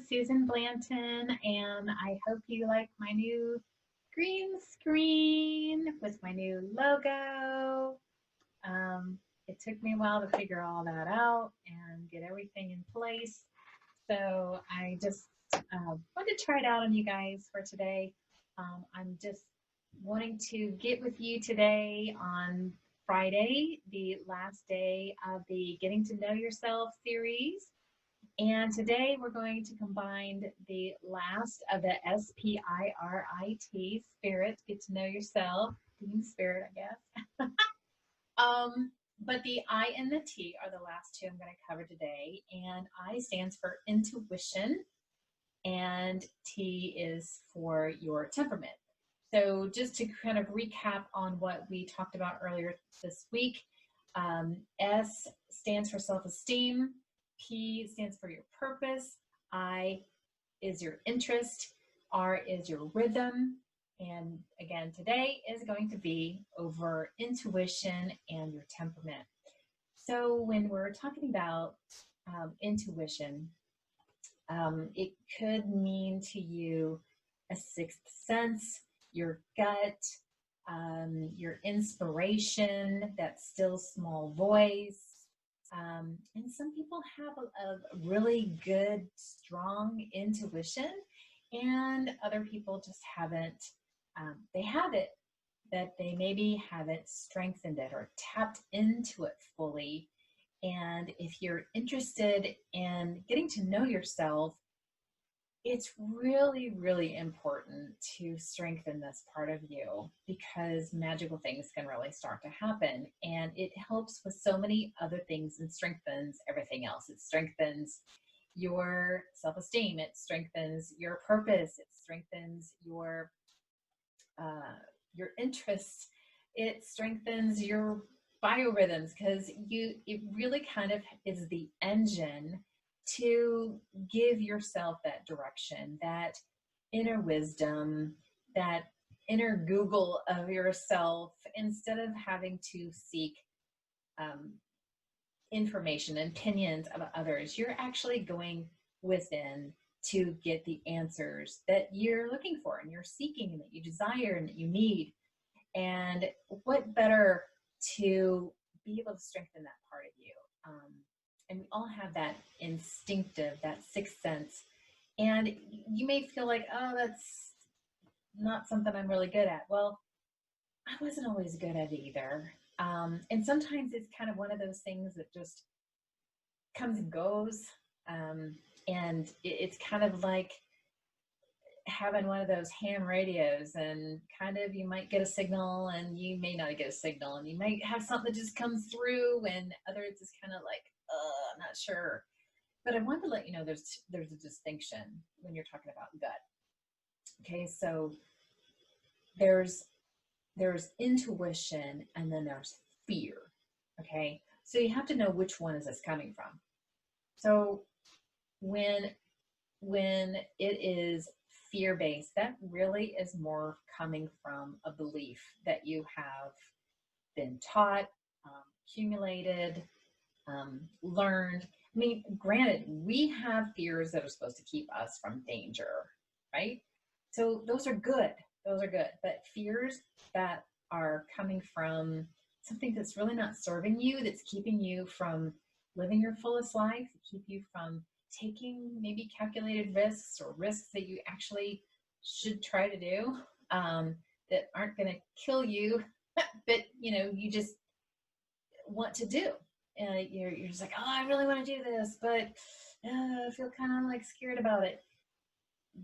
Susan Blanton, and I hope you like my new green screen with my new logo. It took me a while to figure all that out and get everything in place. So I just wanted to try it out on you guys for today. I'm just wanting to get with you today on Friday, the last day of the Getting to Know Yourself series. And today we're going to combine the last of the SPIRIT, spirit, get to know yourself, being spirit, I guess. But the I and the T are the last two I'm going to cover today. And I stands for intuition, and T is for your temperament. So just to kind of recap on what we talked about earlier this week, S stands for self-esteem, P stands for your purpose, I is your interest, R is your rhythm, and again, today is going to be over intuition and your temperament. So when we're talking about intuition, it could mean to you a sixth sense, your gut, your inspiration, that still small voice. And some people have a really good, strong intuition, and other people just haven't. They have it, but they maybe haven't strengthened it or tapped into it fully. And if you're interested in getting to know yourself, it's really, really important to strengthen this part of you, because magical things can really start to happen. And it helps with so many other things and strengthens everything else. It strengthens your self-esteem. It strengthens your purpose. It strengthens your interests. It strengthens your biorhythms, because it really kind of is the engine to give yourself that direction, that inner wisdom, that inner Google of yourself, instead of having to seek information and opinions of others. You're actually going within to get the answers that you're looking for and you're seeking and that you desire and that you need. And what better to be able to strengthen that part of you? And we all have that instinctive, that sixth sense. And you may feel like, oh, that's not something I'm really good at. Well, I wasn't always good at it either. And sometimes it's kind of one of those things that just comes and goes. And it's kind of like having one of those ham radios, and kind of you might get a signal and you may not get a signal, and you might have something that just comes through and others is kind of like, I'm not sure. But I want to let you know there's a distinction when you're talking about gut. Okay, so there's intuition and then there's fear. Okay, so you have to know which one is this coming from. So when it is fear-based, that really is more coming from a belief that you have been taught, accumulated, learned. I mean, granted, we have fears that are supposed to keep us from danger, right? So those are good. Those are good. But fears that are coming from something that's really not serving you, that's keeping you from living your fullest life, keep you from taking maybe calculated risks or risks that you actually should try to do, that aren't going to kill you, but you just want to do. You're just like, oh, I really want to do this, but I feel kind of like scared about it.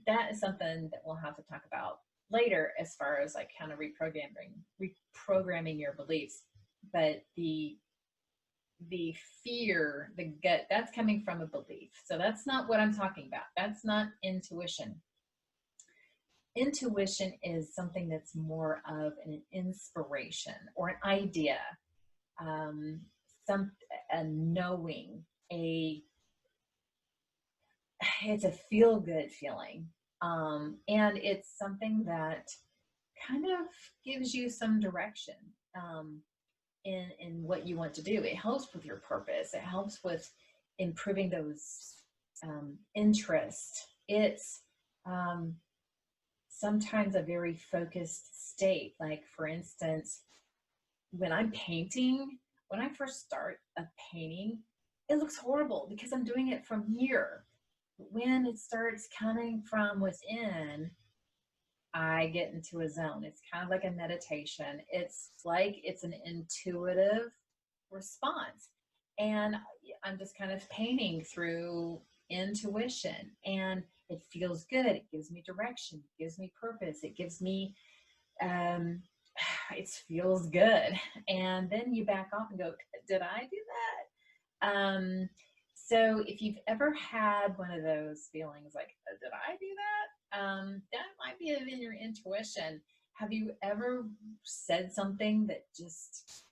That is something that we'll have to talk about later, as far as like kind of reprogramming your beliefs. But the fear, the gut, that's coming from a belief. So that's not what I'm talking about. That's not intuition. Intuition is something that's more of an inspiration or an idea, a knowing, it's a feel-good feeling, and it's something that kind of gives you some direction in what you want to do. It helps with your purpose. It helps with improving those interests It's sometimes a very focused state. Like, for instance, when I'm painting, when I first start a painting, it looks horrible because I'm doing it from here. When it starts coming from within, I get into a zone. It's kind of like a meditation. It's like it's an intuitive response. And I'm just kind of painting through intuition, and it feels good. It gives me direction, it gives me purpose, it gives me, um, it feels good. And then you back off and go, did I do that? So if you've ever had one of those feelings like, did I do that? That might be in your intuition. Have you ever said something that just,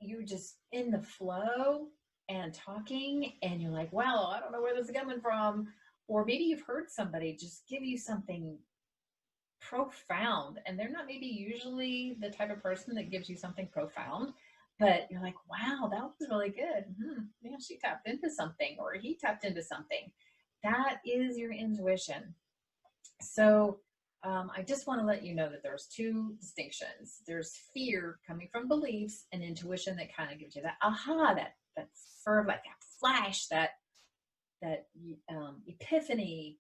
you're just in the flow and talking, and you're like, wow, I don't know where this is coming from? Or maybe you've heard somebody just give you something profound, and they're not maybe usually the type of person that gives you something profound, but you're like, wow, that was really good. Yeah, she tapped into something, or he tapped into something. That is your intuition. So I just want to let you know that there's two distinctions. There's fear coming from beliefs, and intuition that kind of gives you that aha, that sort of like that flash, that epiphany.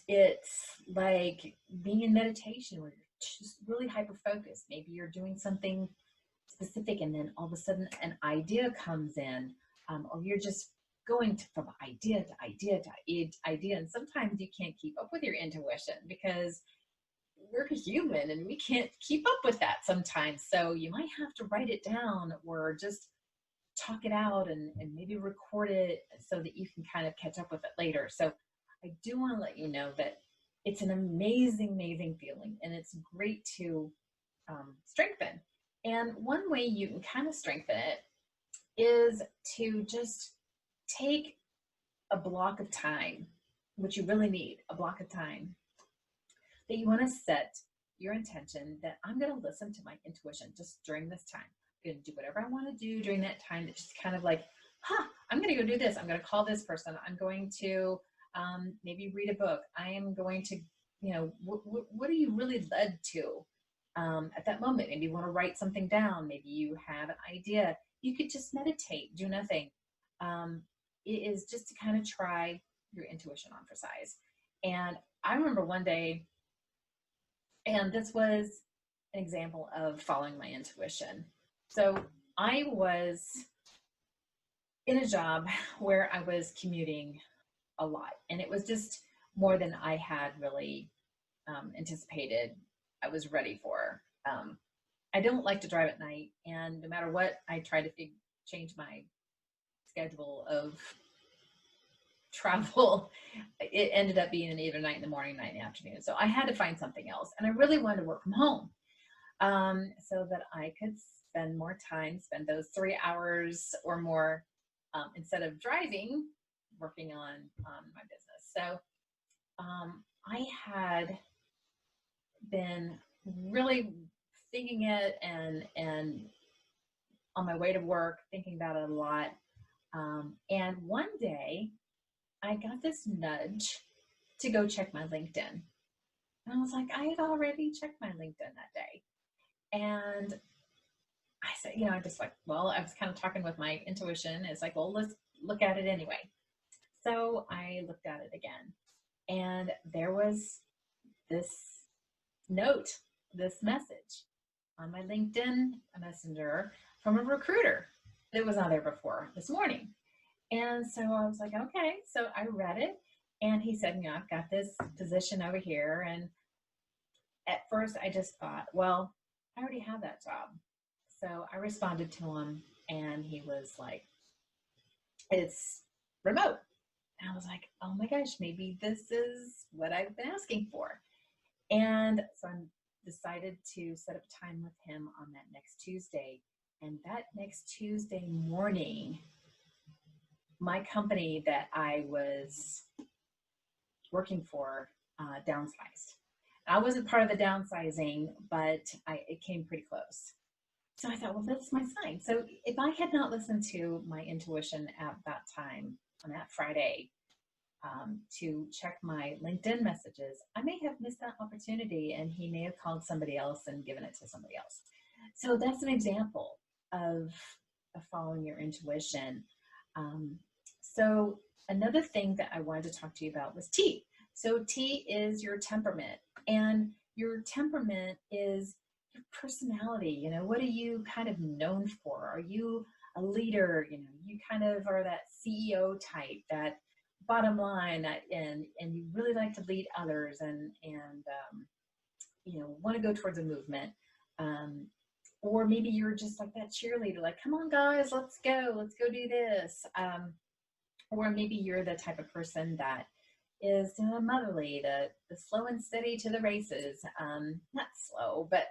It's like being in meditation where you're just really hyper focused. Maybe you're doing something specific, and then all of a sudden an idea comes in, or you're just going from idea to idea to idea. And sometimes you can't keep up with your intuition because we're human and we can't keep up with that sometimes. So you might have to write it down or just talk it out, and maybe record it so that you can kind of catch up with it later. So I do want to let you know that it's an amazing, amazing feeling, and it's great to strengthen. And one way you can kind of strengthen it is to just take a block of time, which you really need, a block of time that you want to set your intention that I'm going to listen to my intuition just during this time. I'm going to do whatever I want to do during that time. That's just kind of like, I'm going to go do this. I'm going to call this person. I'm going to maybe read a book. I am going to, what are you really led to at that moment? Maybe you want to write something down. Maybe you have an idea. You could just meditate, do nothing. It is just to kind of try your intuition on for size. And I remember one day, and this was an example of following my intuition. So I was in a job where I was commuting a lot, and it was just more than I had really anticipated I was ready for. I don't like to drive at night, and no matter what I tried to change my schedule of travel, it ended up being either night in the morning, night in the afternoon. So I had to find something else, and I really wanted to work from home, so that I could spend more time, spend those 3 hours or more, instead of driving, working on my business. So I had been really thinking it, and on my way to work, thinking about it a lot. And one day I got this nudge to go check my LinkedIn. And I was like, I had already checked my LinkedIn that day. And I said, I just like, well, I was kind of talking with my intuition. It's like, well, let's look at it anyway. So I looked at it again, and there was this note, this message on my LinkedIn Messenger from a recruiter that was not there before this morning. And so I was like, okay. So I read it, and he said, I've got this position over here. And at first I just thought, well, I already have that job. So I responded to him, and he was like, it's remote. And I was like, oh my gosh, maybe this is what I've been asking for. And so I decided to set up time with him on that next Tuesday. And that next Tuesday morning, my company that I was working for downsized. I wasn't part of the downsizing, but it came pretty close. So I thought, well, that's my sign. So if I had not listened to my intuition at that time, on that Friday, to check my LinkedIn messages, I may have missed that opportunity and he may have called somebody else and given it to somebody else. So that's an example of following your intuition. So another thing that I wanted to talk to you about was T. So T is your temperament, and your temperament is your personality. You know, what are you kind of known for? Are you a leader? You know, you kind of are that CEO type, that bottom line, and you really like to lead others, and you know, want to go towards a movement. Or maybe you're just like that cheerleader, like, come on guys, let's go do this. Or maybe you're the type of person that is motherly, the slow and steady to the races. Not slow, but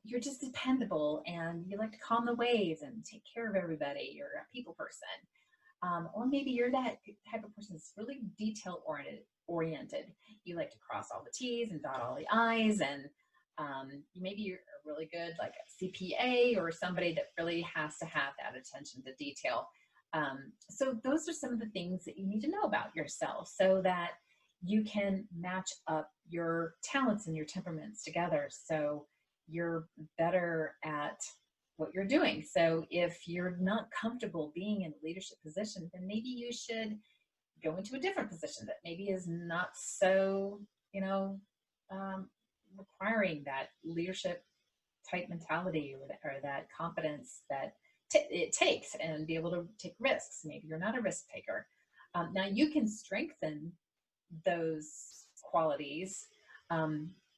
you're just dependable, and you like to calm the waves and take care of everybody. You're a people person. Or maybe you're that type of person that's really detail oriented. You like to cross all the T's and dot all the I's, and maybe you're really good like a CPA, or somebody that really has to have that attention to detail. So those are some of the things that you need to know about yourself, so that you can match up your talents and your temperaments together, so you're better at what you're doing. So if you're not comfortable being in a leadership position, then maybe you should go into a different position that maybe is not so, requiring that leadership type mentality, or that competence that it takes, and be able to take risks. Maybe you're not a risk taker. Now you can strengthen those qualities.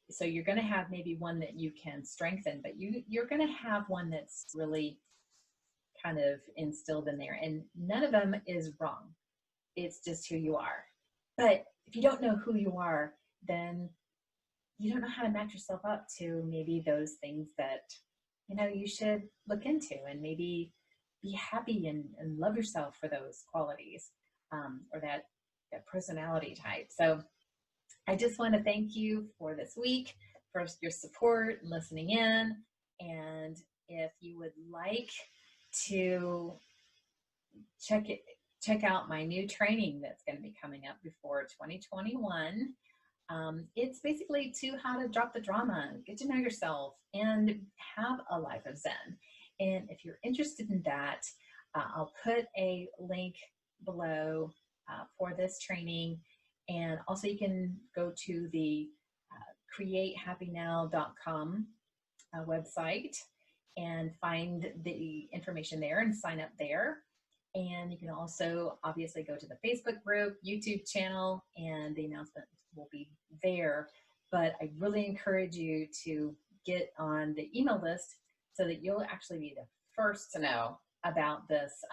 So you're going to have maybe one that you can strengthen, but you're going to have one that's really kind of instilled in there, and none of them is wrong. It's just who you are. But if you don't know who you are, then you don't know how to match yourself up to maybe those things that you should look into, and maybe be happy and love yourself for those qualities, or that personality type. So I just want to thank you for this week, for your support and listening in. And if you would like to check out my new training that's going to be coming up before 2021, it's basically how to drop the drama, get to know yourself, and have a life of Zen. And if you're interested in that, I'll put a link below for this training. And also you can go to the createhappynow.com website and find the information there and sign up there. And you can also obviously go to the Facebook group, YouTube channel, and the announcement will be there. But I really encourage you to get on the email list, so that you'll actually be the first to know about this,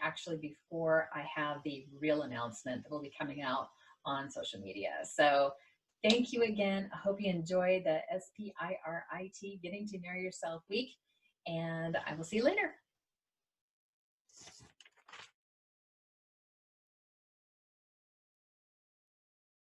actually before I have the real announcement that will be coming out on social media. So thank you again. I hope you enjoy the SPIRIT Getting to Know Yourself week, and I will see you later.